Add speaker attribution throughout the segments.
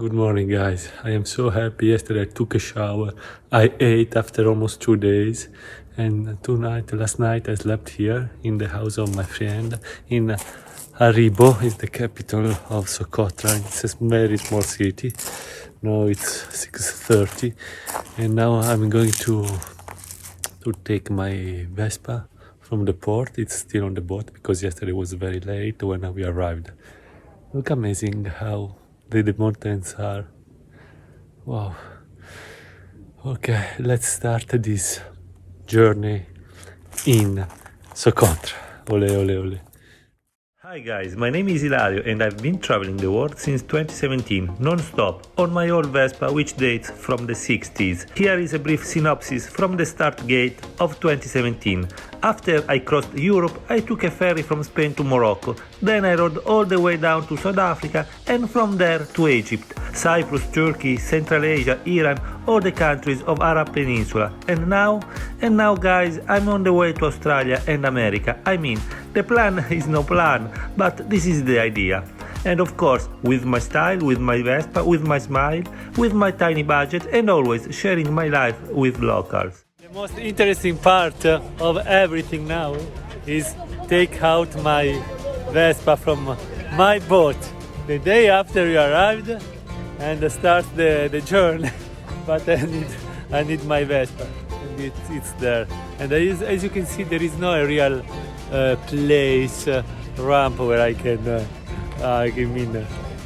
Speaker 1: Good morning, guys. I am so happy. Yesterday I took a shower. I ate after almost 2 days. And last night I slept here in the house of my friend in Aribo, is the capital of Socotra. It's a very small city. Now it's 6:30 and now I'm going to take my Vespa from the port. It's still on the boat because yesterday was very late when we arrived. Look, amazing how the mountains are. Wow. Okay, let's start this journey in Socotra. Ole, ole, ole. Hi guys, my name is Ilario and I've been traveling the world since 2017, non-stop, on my old Vespa, which dates from the 60s. Here is a brief synopsis from the start gate of 2017. After I crossed Europe, I took a ferry from Spain to Morocco, then I rode all the way down to South Africa and from there to Egypt, Cyprus, Turkey, Central Asia, Iran, all the countries of Arab Peninsula. And now guys, I'm on the way to Australia and America. I mean, the plan is no plan, but this is the idea. And of course, with my style, with my Vespa, with my smile, with my tiny budget, and always sharing my life with locals. The most interesting part of everything now is take out my Vespa from my boat the day after you arrived and start the journey. But I need my Vespa, and it's there. And as you can see, there is no real place, ramp where I can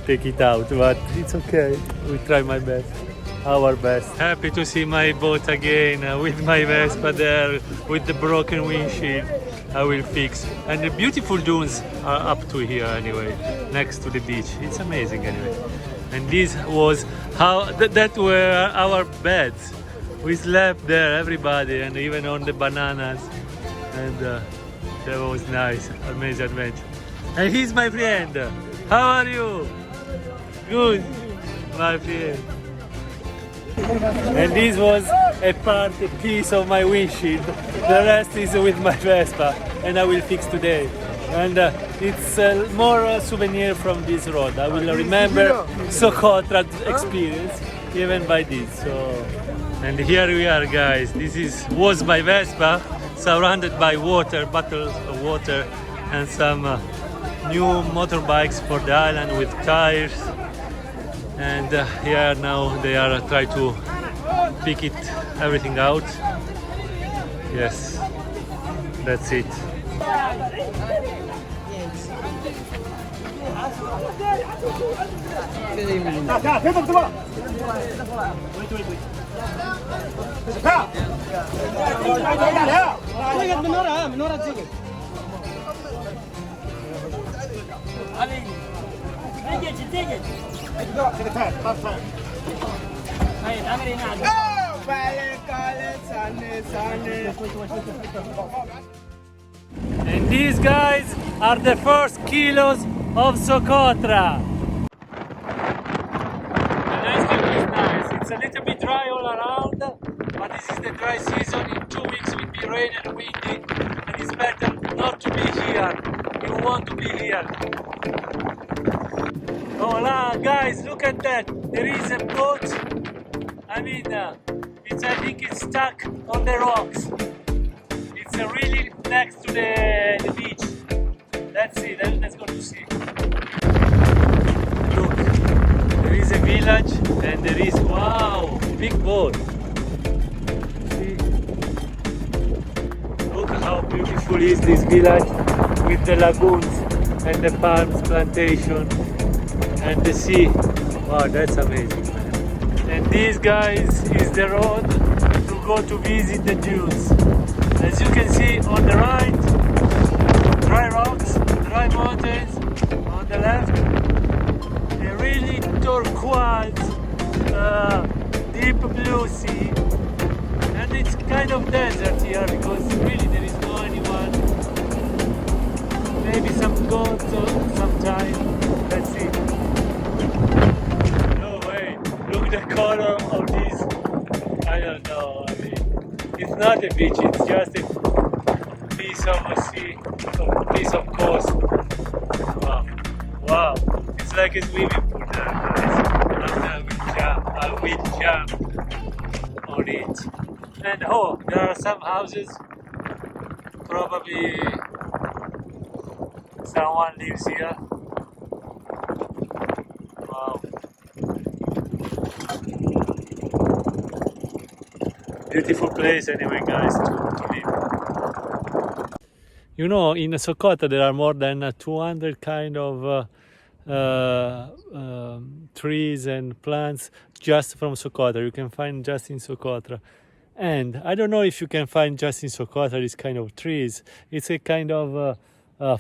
Speaker 1: take it out, but it's okay. We try my best, our best. Happy to see my boat again with my Vespa there, with the broken windshield. I will fix. And the beautiful dunes are up to here anyway, next to the beach. It's amazing anyway. And this was how that were our beds. We slept there, everybody, and even on the bananas. And that was nice, amazing adventure. And he's my friend. How are you? Good, my friend. And this was a piece of my windshield. The rest is with my Vespa, and I will fix today. And it's more a souvenir from this road. I will remember Socotra experience even by this. So, and here we are, guys. This was my Vespa, surrounded by water, bottles of water, and some new motorbikes for the island with tires. And here now they are trying to pick everything out. Yes, that's it. And these guys are the first kilos of Socotra. The landscape is nice. It's a little bit dry all around, but this is the dry season. In 2 weeks it will be rain and windy, and it's better not to be here. You want to be here. Hola, guys, look at that. There is a boat. I mean, I think it's stuck on the rocks. It's really next to the beach. Let's see, let's go to see. Look, there is a village and there is, wow, big boat. See? Look how beautiful is this village with the lagoons and the palms plantation and the sea. Wow, that's amazing. And this, guys, is the road to go to visit the dunes. As you can see on the right, dry rocks, dry mountains. On the left, a really turquoise, deep blue sea. And it's kind of desert here because really there is no anyone. Maybe some goats sometime. Let's see. No way. Look the color of this. I don't know. I mean, it's not a beach. It's just a piece of a sea, a piece of coast. Wow. Wow. It's like a swimming pool there, guys. I will jump on it. And oh, there are some houses. Probably someone lives here. Wow. Beautiful place anyway, guys, to live. You know, in Socotra there are more than 200 kind of trees and plants just from Socotra. You can find just in Socotra. And I don't know if you can find just in Socotra this kind of trees. It's a kind of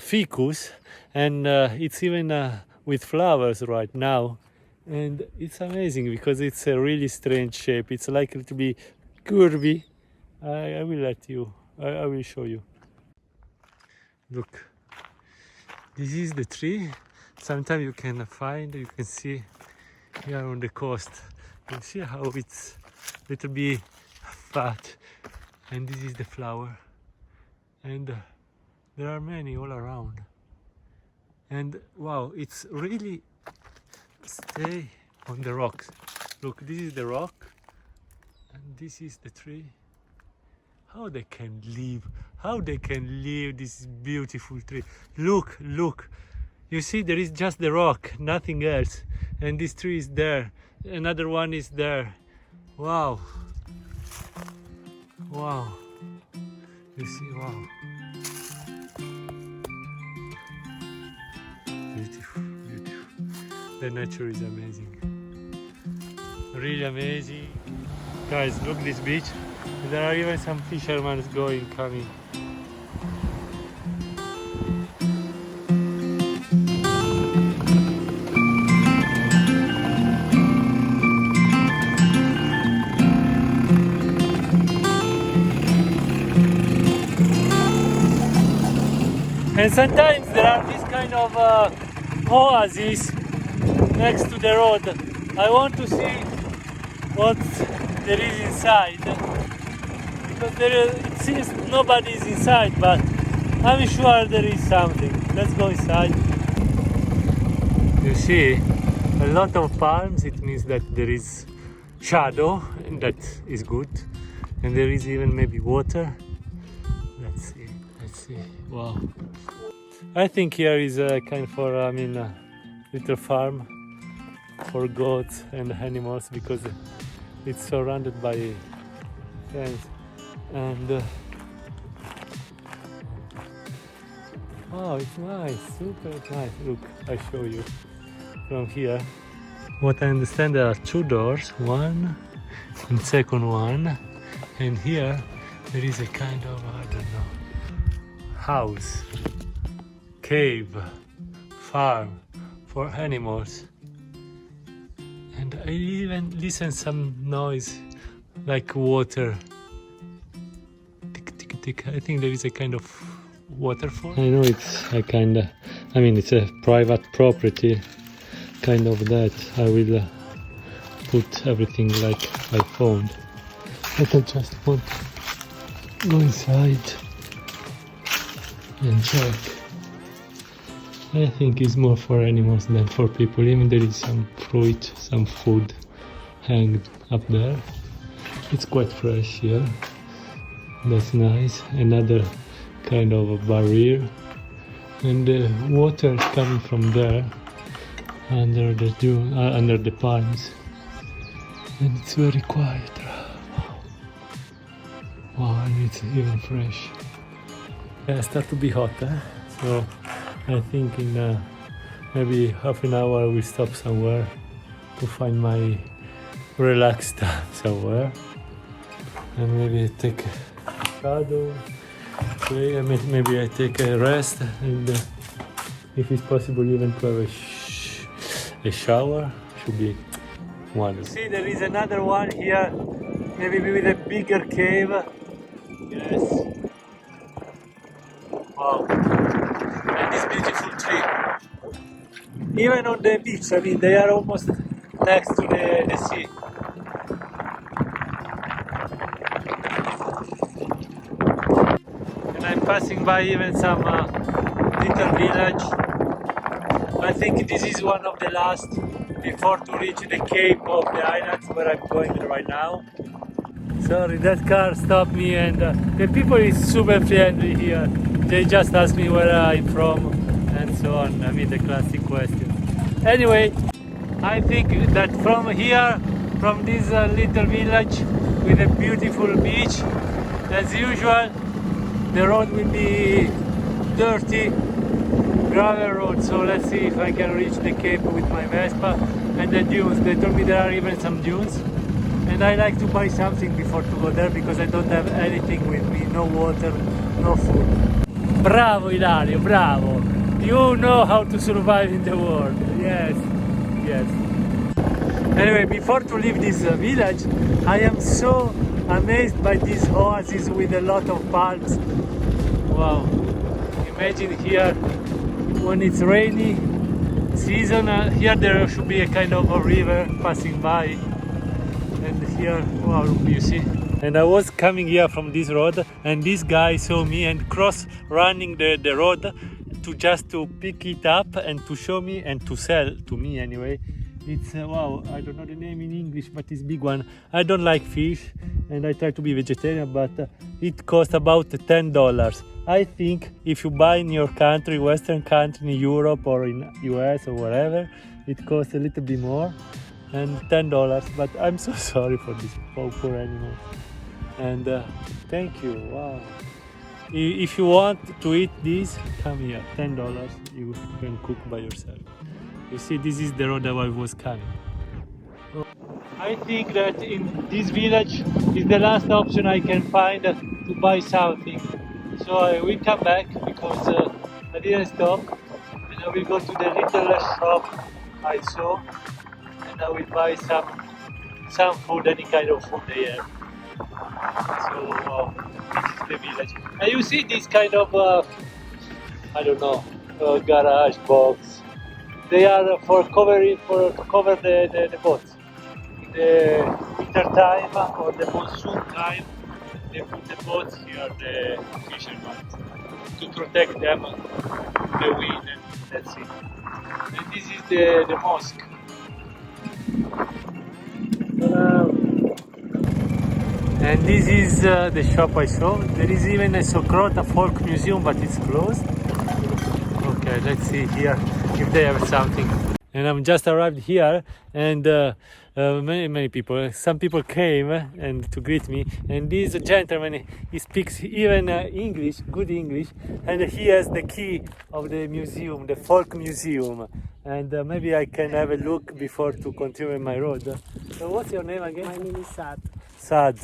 Speaker 1: ficus, and it's even with flowers right now. And it's amazing because it's a really strange shape. It's likely to be curvy. I will let you, I will show you. Look, this is the tree. Sometimes you can see here on the coast. You see how it's a little bit fat, and this is the flower, and there are many all around. And wow, it's really stay on the rocks. Look, this is the rock, and this is the tree. How they can live this beautiful tree. Look, you see, there is just the rock, nothing else, and this tree is there, another one is there. Wow, you see, wow, beautiful. The nature is amazing, really amazing. Guys, look this beach. There are even some fishermen coming. And sometimes there are these kind of oases next to the road. I want to see what there is inside, because it seems nobody is inside, but I'm sure there is something. Let's go inside. You see a lot of palms. It means that there is shadow, and that is good. And there is even maybe water. Let's see. Wow. I think here is a kind for little farm for goats and animals, because it's surrounded by fence. And oh, it's nice, super nice. Look, I show you from here. What I understand, there are two doors, one and second one, and here there is a kind of, I don't know, house, cave, farm for animals. And I even listen some noise like water. Tick, tick, tick. I think there is a kind of waterfall. I know it's a kind of, it's a private property, kind of that. I will put everything like I found. But I just want to go inside and check. I think it's more for animals than for people. Even there is some fruit, some food hanged up there. It's quite fresh here. That's nice. Another kind of a barrier, and the water coming from there under the palms, and it's very quiet. Wow, and it's even fresh. It starts to be hot, so I think in maybe half an hour I will stop somewhere to find my relaxed time somewhere, and maybe take a shadow. Maybe I take a rest, and if it's possible even to have a shower. Should be wonderful. See, there is another one here, maybe with a bigger cave. Yes. Wow. And this beautiful tree. Even on the beach, they are almost next to the sea. I'm passing by even some little village. I think this is one of the last before to reach the cape of the islands where I'm going right now. Sorry, that car stopped me, and the people is super friendly here. They just ask me where I'm from and so on. I mean, the classic question. Anyway, I think that from here, from this little village with a beautiful beach, as usual, the road will be dirty gravel road. So let's see if I can reach the cape with my Vespa and the dunes. They told me there are even some dunes. And I like to buy something before to go there because I don't have anything with me, no water, no food. Bravo Ilario, bravo! You know how to survive in the world. Yes, yes. Anyway, before to leave this village, I am so amazed by this oasis with a lot of palms. Wow! Imagine here when it's rainy season, here there should be a kind of a river passing by. And here, wow, you see. And I was coming here from this road, and this guy saw me and cross running the road to pick it up and to show me and to sell to me anyway. It's wow, I don't know the name in English, but it's big one. I don't like fish, and I try to be vegetarian, but it costs about $10. I think if you buy in your country, Western country, in Europe or in US or wherever, it costs a little bit more. And $10, but I'm so sorry for these poor animals. And thank you, wow. If you want to eat this, come here, $10, you can cook by yourself. You see, this is the road that I was coming. I think that in this village is the last option I can find to buy something. So I will come back because I didn't stop, and I will go to the little shop I saw. And I will buy some food, any kind of food they have. So this is the village. And you see this kind of, I don't know, garage box. They are to cover the boats. In the winter time or the monsoon time, they put the boats here, the fishermen, to protect them, the wind, and that's it. And this is the mosque. And this is the shop I saw. There is even a SOCOTRA folk museum, but it's closed. Okay, let's see here if they have something. And I'm just arrived here, and many people, some people came and to greet me. And this gentleman, he speaks even English, good English, and he has the key of the museum, the folk museum. And maybe I can have a look before to continue my road. So what's your name again?
Speaker 2: My name is Sad.
Speaker 1: Sad.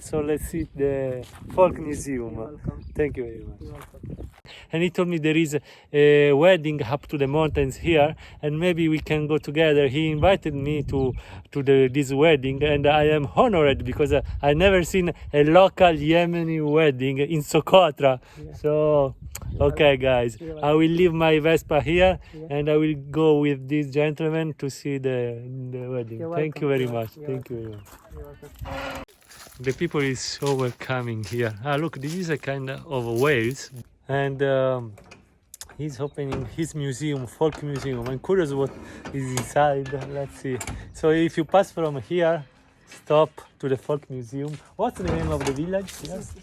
Speaker 1: So let's see the folk museum.
Speaker 2: You're welcome.
Speaker 1: Thank you very much.
Speaker 2: You're welcome.
Speaker 1: And he told me there is a wedding up to the mountains here, and maybe we can go together. He invited me to this wedding, and I am honored because I never seen a local Yemeni wedding in Socotra.
Speaker 2: Yeah.
Speaker 1: So, okay, guys, I will leave my Vespa here,
Speaker 2: Yeah.
Speaker 1: and I will go with this gentleman to see the wedding.
Speaker 2: You're
Speaker 1: Thank you very much.
Speaker 2: You're
Speaker 1: Thank you very much.
Speaker 2: You're welcome.
Speaker 1: The people is so welcoming here. Look, this is a kind of Wales, and he's opening his museum, folk museum. I'm curious what is inside. Let's see. So if you pass from here, stop to the folk museum. What's the name of the village? Yes.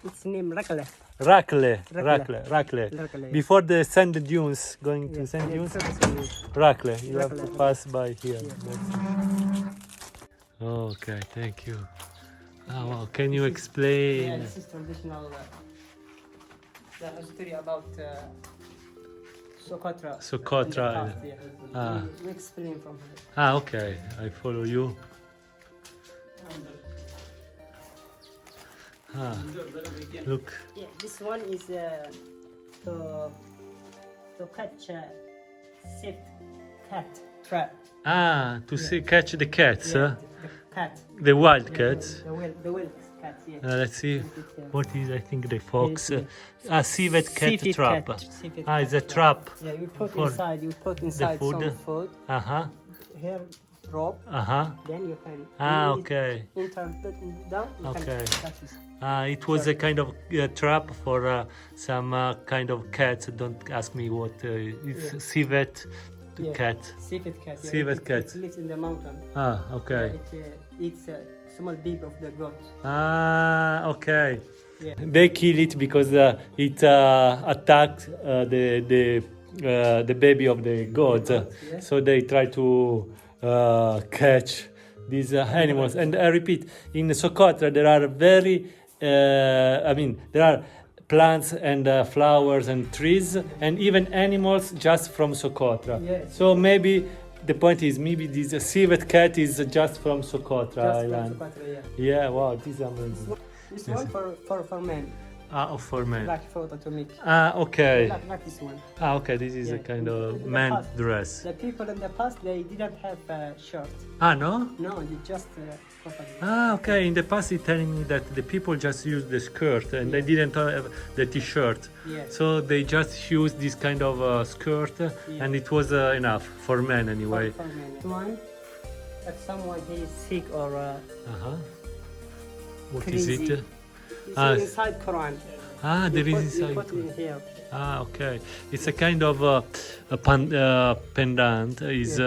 Speaker 2: It's named Rakle.
Speaker 1: Rakle. Before the sand dunes, going to sand dunes. Rakle. You have to pass by here. Okay, thank you. Oh, well, can you explain?
Speaker 2: Yeah, this is traditional story about Socotra.
Speaker 1: Socotra.
Speaker 2: We explain from here.
Speaker 1: Okay, I follow you. Look.
Speaker 2: Yeah, this one is to catch safe cat trap.
Speaker 1: To see, catch the cats,
Speaker 2: Yeah, the cat.
Speaker 1: the wild cats.
Speaker 2: The wild cat. Yeah.
Speaker 1: Let's see, what is, I think, the fox. Civet cat
Speaker 2: Civet
Speaker 1: trap.
Speaker 2: cat, civet
Speaker 1: It's
Speaker 2: cat
Speaker 1: a trap.
Speaker 2: Yeah, you put
Speaker 1: for
Speaker 2: inside. You put inside
Speaker 1: food.
Speaker 2: some food. Here, rope. Then you can.
Speaker 1: Okay.
Speaker 2: Turn down. You
Speaker 1: Okay.
Speaker 2: Can catch it.
Speaker 1: It was a kind of trap for some kind of cats. Don't ask me what. It's civet
Speaker 2: Yeah.
Speaker 1: cat.
Speaker 2: Civet cat. Yeah.
Speaker 1: Civet cat.
Speaker 2: It lives in the mountain.
Speaker 1: Ah, okay.
Speaker 2: It eats small baby of the goat.
Speaker 1: Ah, okay.
Speaker 2: Yeah.
Speaker 1: They kill it because it attacked the baby of the goat.
Speaker 2: Yeah.
Speaker 1: So they try to catch these animals. And I repeat, in Socotra there are there are plants and flowers and trees and even animals just from Socotra.
Speaker 2: Yes.
Speaker 1: So maybe the point is maybe this civet cat is just from Socotra
Speaker 2: Just
Speaker 1: Island.
Speaker 2: from Socotra,
Speaker 1: Yeah, wow, this is amazing.
Speaker 2: This one for men.
Speaker 1: Ah, for men.
Speaker 2: Like photo to make.
Speaker 1: Ah, okay.
Speaker 2: Like this one.
Speaker 1: Ah, okay, this is a
Speaker 2: Yeah.
Speaker 1: kind of
Speaker 2: In the
Speaker 1: man
Speaker 2: past,
Speaker 1: dress.
Speaker 2: The people in the past they didn't have shirt.
Speaker 1: Ah, no?
Speaker 2: No, they just properly.
Speaker 1: Ah, okay. In the past, it's telling me that the people just used the skirt and they didn't have the t-shirt.
Speaker 2: Yeah.
Speaker 1: So they just used this kind of skirt and it was enough for men anyway.
Speaker 2: For men. One, if someone he is sick or
Speaker 1: Uh-huh. What
Speaker 2: crazy.
Speaker 1: is it?
Speaker 2: It's
Speaker 1: Ah,
Speaker 2: inside Quran.
Speaker 1: Ah, there
Speaker 2: You
Speaker 1: is
Speaker 2: put
Speaker 1: inside.
Speaker 2: in here.
Speaker 1: Ah, okay. It's a kind of pendant. Is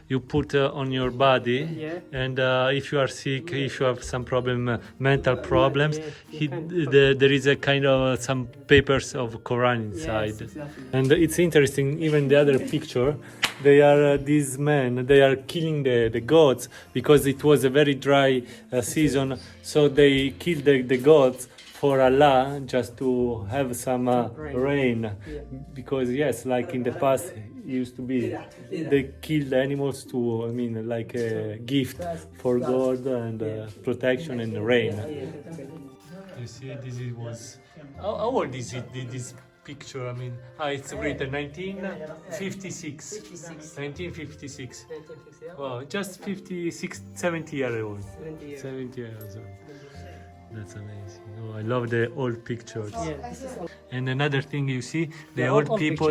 Speaker 1: you put on your body,
Speaker 2: Yeah.
Speaker 1: and if you are sick, if you have some problem, mental problems,
Speaker 2: Yeah, you can put-
Speaker 1: there is a kind of some papers of Quran inside.
Speaker 2: Yes, exactly.
Speaker 1: And it's interesting. Even the other picture, they are these men. They are killing the goats because it was a very dry season. So they killed the goats for Allah just to have some rain. Because yes, like in the past it used to be, they killed animals to, like a gift for God and protection and rain. You see, was. How old is it? This picture? It's written 1956. 1956. Wow, just 56, 70 years old. 70 years old. That's amazing. Oh, I love the old pictures.
Speaker 2: Yeah, this is
Speaker 1: And another thing you see, the
Speaker 2: The
Speaker 1: old
Speaker 2: old
Speaker 1: people,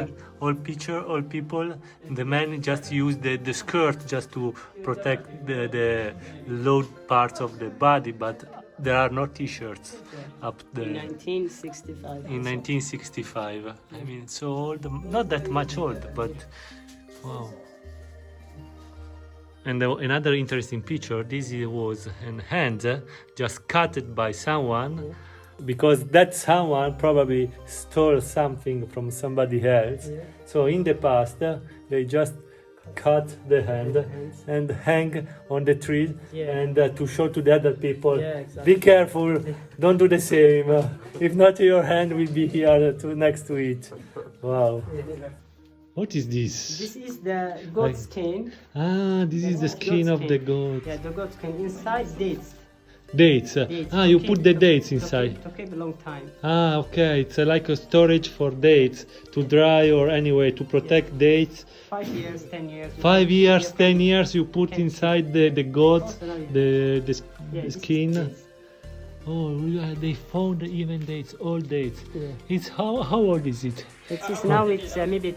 Speaker 2: picture.
Speaker 1: old people, the men just use the skirt just to protect the low parts of the body, but there are no t-shirts up
Speaker 2: in
Speaker 1: there.
Speaker 2: 1965.
Speaker 1: In 1965. So old, not that much old, but wow. And another interesting picture, this was a hand just cut by someone, because that someone probably stole something from somebody else.
Speaker 2: Yeah.
Speaker 1: So in the past, they just cut the hand and hang on the tree and to show to the other people,
Speaker 2: exactly.
Speaker 1: be careful, don't do the same. If not, your hand will be here next to it. Wow. What is this?
Speaker 2: This is the goat skin.
Speaker 1: Ah, this is the skin of the goat.
Speaker 2: Yeah, the goat skin. Inside dates.
Speaker 1: Dates.
Speaker 2: Dates.
Speaker 1: Ah,
Speaker 2: To
Speaker 1: you
Speaker 2: keep-
Speaker 1: put the
Speaker 2: to-
Speaker 1: dates
Speaker 2: to
Speaker 1: inside.
Speaker 2: keep- To keep a long time.
Speaker 1: Ah, okay. It's like a storage for dates to dry or anyway to protect dates.
Speaker 2: 5 years, 10 years.
Speaker 1: 5 years,
Speaker 2: You
Speaker 1: 10
Speaker 2: can-
Speaker 1: years, you put
Speaker 2: can-
Speaker 1: inside the goat,
Speaker 2: Also, no,
Speaker 1: the
Speaker 2: Yeah, this is
Speaker 1: skin.
Speaker 2: dates.
Speaker 1: Oh, yeah, they found even dates, all dates.
Speaker 2: Yeah.
Speaker 1: It's how old is it?
Speaker 2: Now it's maybe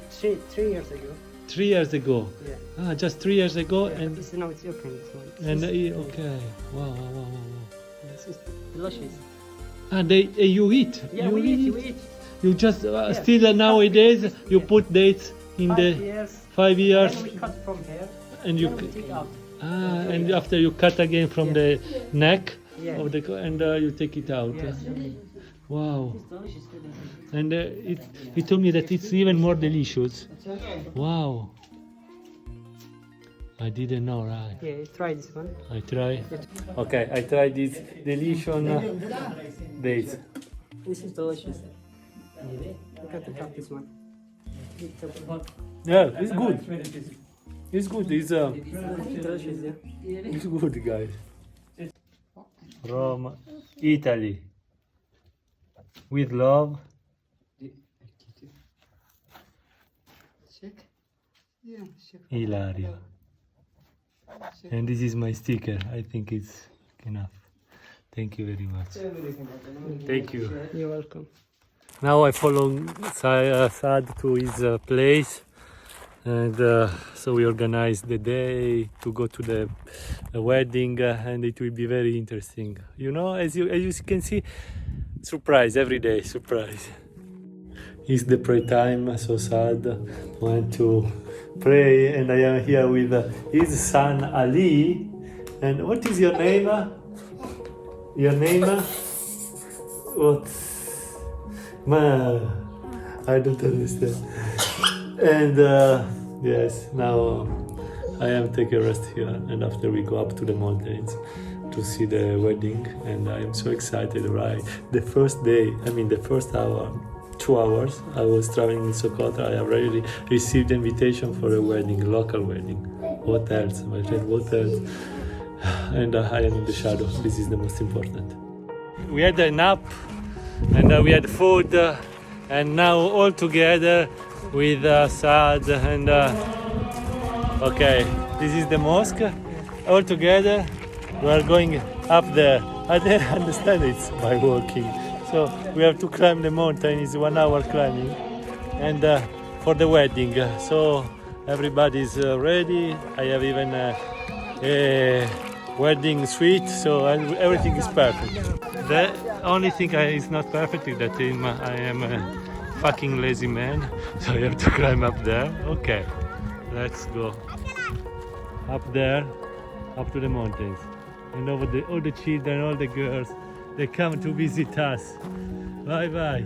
Speaker 2: three years ago.
Speaker 1: 3 years ago.
Speaker 2: Yeah.
Speaker 1: Ah, just 3 years ago,
Speaker 2: Yeah,
Speaker 1: and
Speaker 2: this now it's open. This one.
Speaker 1: okay. Wow.
Speaker 2: This is delicious.
Speaker 1: Ah, you eat.
Speaker 2: Yeah, we eat.
Speaker 1: You just still nowadays you put dates in
Speaker 2: 5
Speaker 1: the
Speaker 2: years.
Speaker 1: 5 years,
Speaker 2: Then we cut from here.
Speaker 1: and you
Speaker 2: Then we take out.
Speaker 1: and after you cut again from the neck
Speaker 2: Yeah.
Speaker 1: of the and you take it out.
Speaker 2: Yes.
Speaker 1: Wow.
Speaker 2: It's delicious.
Speaker 1: And it told me that it's even more delicious. Wow. I didn't know, right?
Speaker 2: Yeah, try this one.
Speaker 1: I try. Okay, I try this delicious dates.
Speaker 2: This is delicious. You can take out this one.
Speaker 1: Yeah, it's good. It's good. It's
Speaker 2: Delicious, yeah.
Speaker 1: it's good, guys. From Italy. With love. Ilario. And this is my sticker. I think it's enough. Thank you very much. Thank you.
Speaker 2: You're welcome.
Speaker 1: Now I follow Saad to his place, and so we organize the day to go to the wedding, and it will be very interesting. As you can see, surprise every day, surprise. It's the prayer time, so sad. Went to pray, and I am here with his son Ali. And what is your name? Your name? What? Man, I don't understand. And yes, now I am taking a rest here, and after we go up to the mountains to see the wedding, and I am so excited. Right, the first day, I mean the first hour, 2 hours, I was traveling in Socotra. I already received invitation for a wedding, local wedding. What else, my friend? What else? And I am in the shadow. This is the most important. We had a nap, and we had food, and now all together with Saad and okay, this is the mosque. All together, we are going up there. I didn't understand it's by walking, so we have to climb the mountain. It's 1 hour climbing, and for the wedding. So everybody's ready. I have even a wedding suite, so everything is perfect. The only thing is not perfect is that I am a fucking lazy man, so I have to climb up there. Okay, let's go up there, up to the mountains, and over all the children, all the girls, they come to visit us. Bye bye.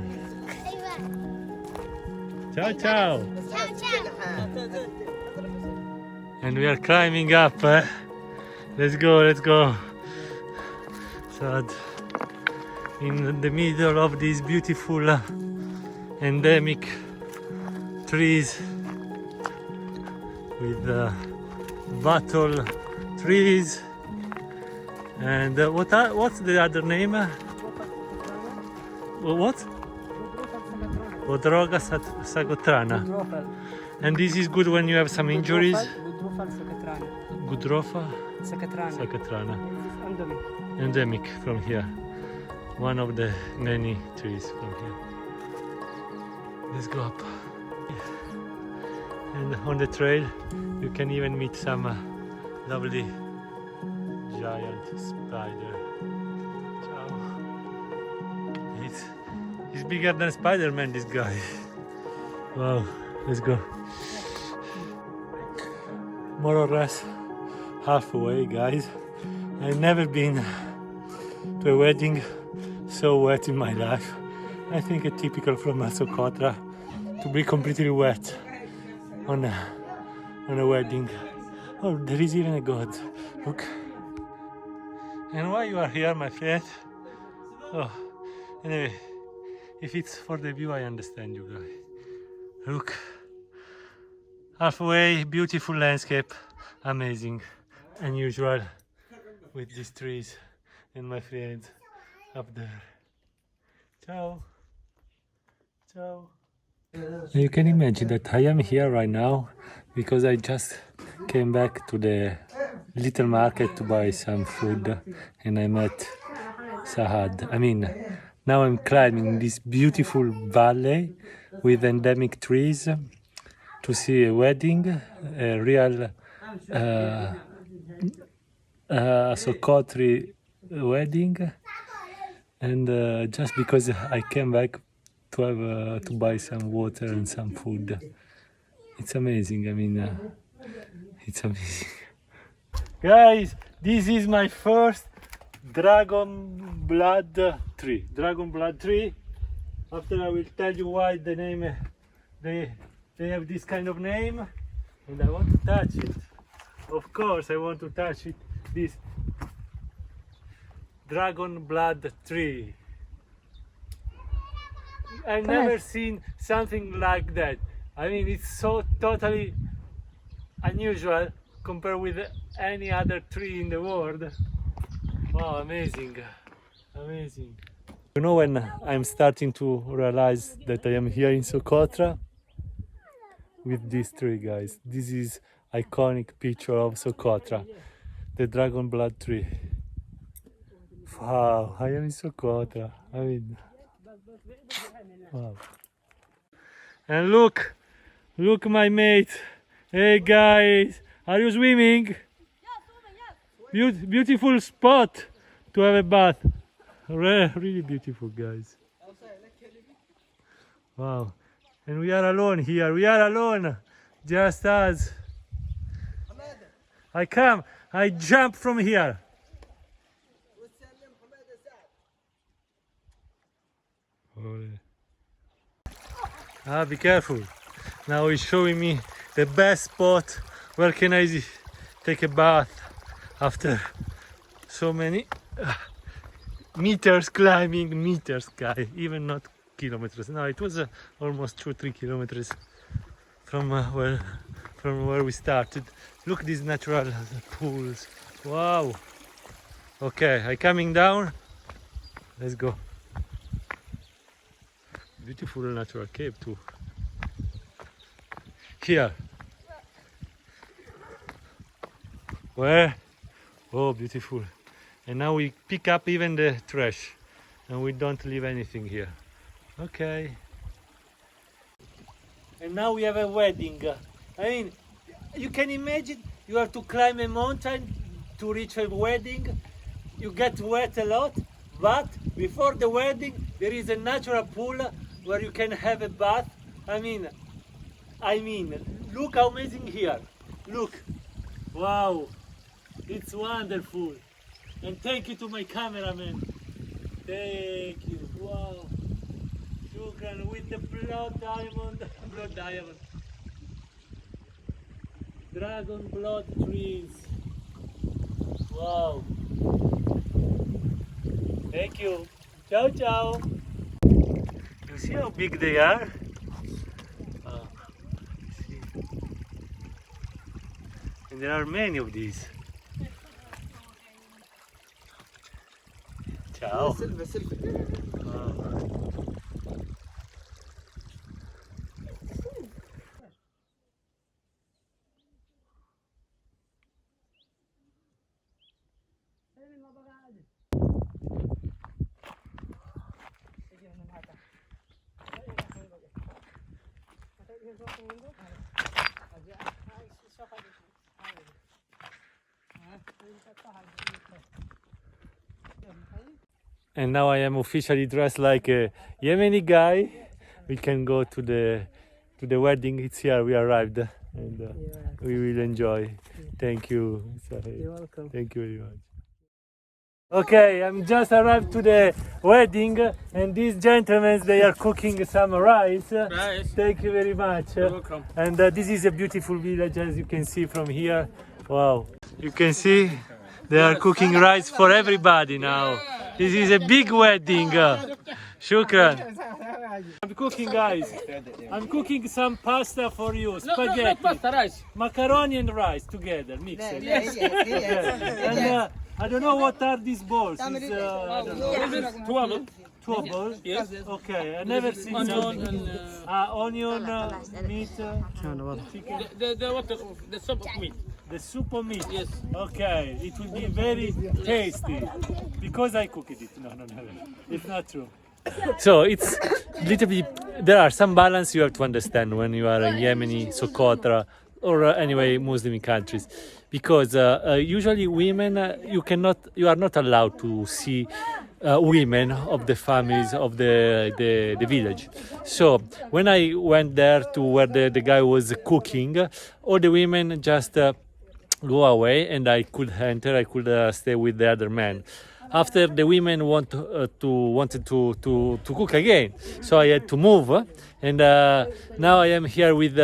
Speaker 1: Ciao ciao. And we are climbing up. Let's go, let's go. So in the middle of these beautiful endemic trees with battle trees, and what's the other name? What? SOCOTRA-YEMEN. And this is good when you have some injuries. SOCOTRA-YEMEN. Endemic from here. One of the many trees from here. Let's go up. And on the trail you can even meet some lovely giant spider. Ciao. He's bigger than Spider-Man, this guy. Wow, let's go. More or less halfway, guys. I've never been to a wedding so wet in my life. I think it's typical from Socotra to be completely wet on a wedding. Oh, there is even a god. Look. And why you are here, my friend? Oh, anyway, if it's for the view, I understand you guys. Look. Halfway, beautiful landscape, amazing, unusual, with these trees and my friends up there. Ciao. Ciao. You can imagine that I am here right now because I just came back to the little market to buy some food, and I met Sahad. I mean, now I'm climbing this beautiful valley with endemic trees to see a wedding, a real Socotri wedding, and just because I came back to have to buy some water and some food. It's amazing. I mean, it's amazing. Guys, this is my first dragon blood tree. Dragon blood tree. After I will tell you why the name they have this kind of name, and I want to touch it. Of course, I want to touch it. This dragon blood tree. I've never seen something like that. I mean, it's so totally unusual compared with any other tree in the world. Wow, amazing, amazing. You know, when I'm starting to realize that I am here in Socotra with this tree, guys. This is iconic picture of Socotra, the dragon blood tree. Wow, I am in Socotra. I mean, wow. And look my mate. Hey guys, are you swimming? Beautiful spot to have a bath. Really beautiful, guys. Wow. And we are alone here. We are alone. Just us. I jump from here. Be careful. Now he's showing me the best spot where can I take a bath after so many meters climbing, meters, guy, even not kilometers. No, it was almost 2-3 kilometers from where we started. Look these natural pools. Wow. Okay, I coming down. Let's go. Beautiful natural cave too. Here. Where? Oh, beautiful. And now we pick up even the trash and we don't leave anything here. Okay. And now we have a wedding. I mean, you can imagine you have to climb a mountain to reach a wedding. You get wet a lot, but before the wedding there is a natural pool where you can have a bath. I mean, look how amazing here. Look. Wow. It's wonderful. And thank you to my cameraman. Thank you. Wow. Shukran with the blood diamond. Dragon blood trees. Wow. Thank you. Ciao, ciao. You see how big they are? See. And there are many of these. Ciao. And now I am officially dressed like a Yemeni guy. We can go to the wedding. It's here. We arrived, and we will enjoy. Thank you.
Speaker 2: You're welcome.
Speaker 1: Thank you very much. Okay, I'm just arrived to the wedding, and these gentlemen, they are cooking some rice. Thank you very much.
Speaker 2: You're welcome.
Speaker 1: And this is a beautiful village, as you can see from here. Wow, you can see they are cooking rice for everybody now. This is a big wedding. Shukran. I'm cooking, guys. I'm cooking some pasta for you. Spaghetti.
Speaker 2: No, pasta, rice.
Speaker 1: Macaroni and rice together, mixed.
Speaker 2: Yes.
Speaker 1: And I don't know what are these balls. I don't know. Two of balls?
Speaker 2: Yes.
Speaker 1: Okay, I never seen something. Onion, meat, chicken.
Speaker 2: The soup of meat.
Speaker 1: The soup of meat?
Speaker 2: Yes.
Speaker 1: Okay, it will be very tasty. Because I cooked it. No. It's not true. So it's little bit, there are some balance you have to understand when you are in Yemeni, Socotra, or anyway Muslim countries, because usually women you are not allowed to see women of the families of the village. So when I went there to where the guy was cooking, all the women just go away, and I could enter. I could stay with the other man. After the women wanted to cook again, so I had to move, and now I am here with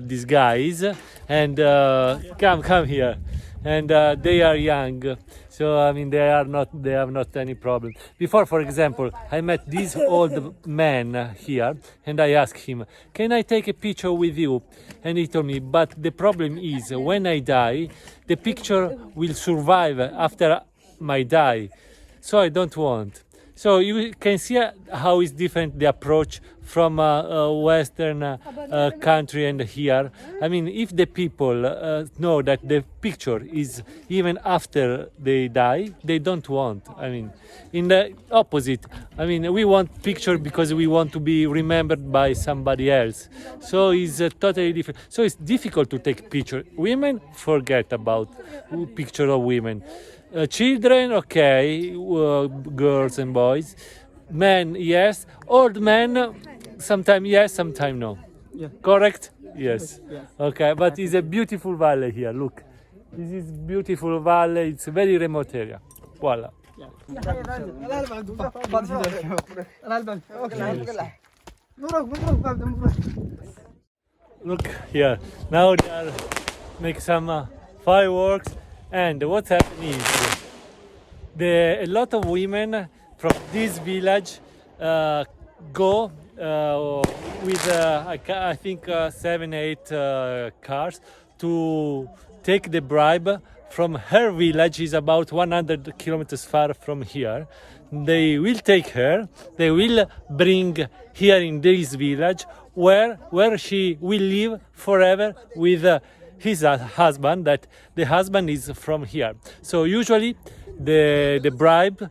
Speaker 1: these guys, and come here, and they are young, so I mean they have not any problem. Before, for example, I met this old man here, and I asked him, "Can I take a picture with you?" And he told me, "But the problem is when I die, the picture will survive after my die. So I don't want." So you can see how is different the approach from Western country and here. I mean, if the people know that the picture is even after they die, they don't want. I mean, in the opposite. I mean, we want picture because we want to be remembered by somebody else. So it's totally different. So it's difficult to take picture. Women forget about picture of women. Children, okay, girls and boys. Men, yes. Old men, sometimes yes, sometimes no.
Speaker 2: Yeah.
Speaker 1: Correct? Yes.
Speaker 2: Yeah.
Speaker 1: Okay, but it's a beautiful valley here. Look, this is beautiful valley. It's a very remote area. Voila. Look here. Now they are make some fireworks, and what's happening is a lot of women from this village go with I think 7, 8 cars to take the bribe from her village. Is about 100 kilometers far from here. They will take her. They will bring here in this village where she will live forever with his husband. That the husband is from here. So usually the bribe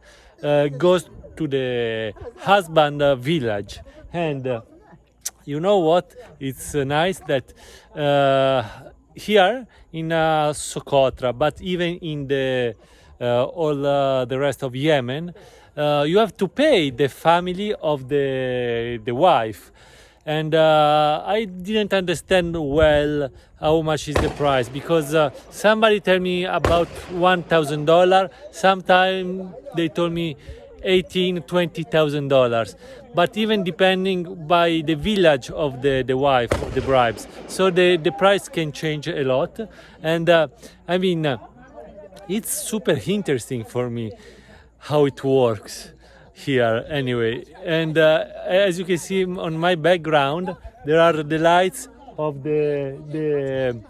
Speaker 1: goes to the husband village, and you know what? It's nice that here in Socotra, but even in the all the rest of Yemen, you have to pay the family of the wife. And I didn't understand well how much is the price, because somebody told me about $1,000. Sometime they told me $18,000-$20,000. But even depending by the village of the wife of the bribes, so the price can change a lot. And I mean, it's super interesting for me how it works here anyway. And as you can see on my background, there are the lights of the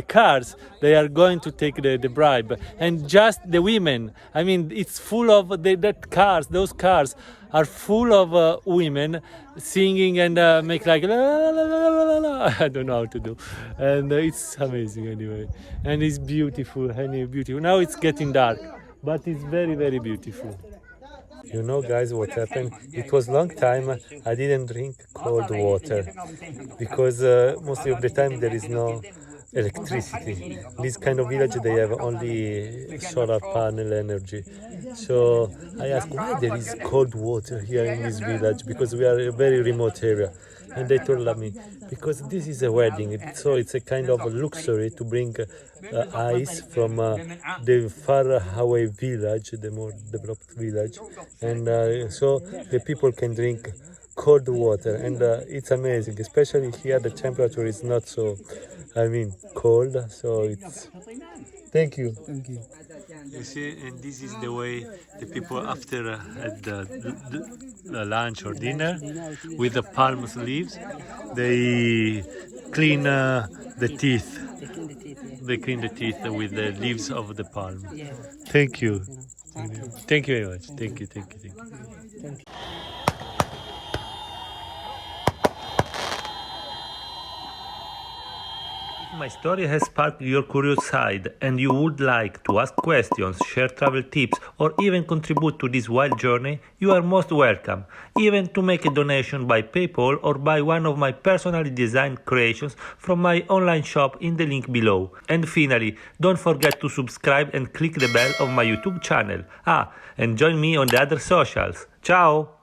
Speaker 1: cars. They are going to take the bribe, and just the women. I mean, it's full of those cars are full of women singing and make like la, la, la, la, la, la. I don't know how to do, and it's amazing anyway, and it's beautiful and beautiful. Now it's getting dark, but it's very, very beautiful. You know, guys, what happened? It was long time I didn't drink cold water, because mostly of the time there is no electricity. This kind of village, they have only solar panel energy. So I asked why there is cold water here in this village, because we are a very remote area. And they told me, because this is a wedding, so it's a kind of a luxury to bring ice from the far away village, the more developed village, and so the people can drink cold water, and it's amazing. Especially here, the temperature is not so, I mean, cold. So it's. Thank you.
Speaker 2: Thank you.
Speaker 1: You see, and this is the way the people after at the lunch or dinner with the palm leaves, they clean the teeth. They clean the teeth with the leaves of the palm. Thank you. Thank you very much. Thank you. Thank you. Thank you. My story has sparked your curious side, and you would like to ask questions, share travel tips, or even contribute to this wild journey, you are most welcome, even to make a donation by PayPal or buy one of my personally designed creations from my online shop in the link below. And finally, don't forget to subscribe and click the bell of my YouTube channel. And join me on the other socials. Ciao!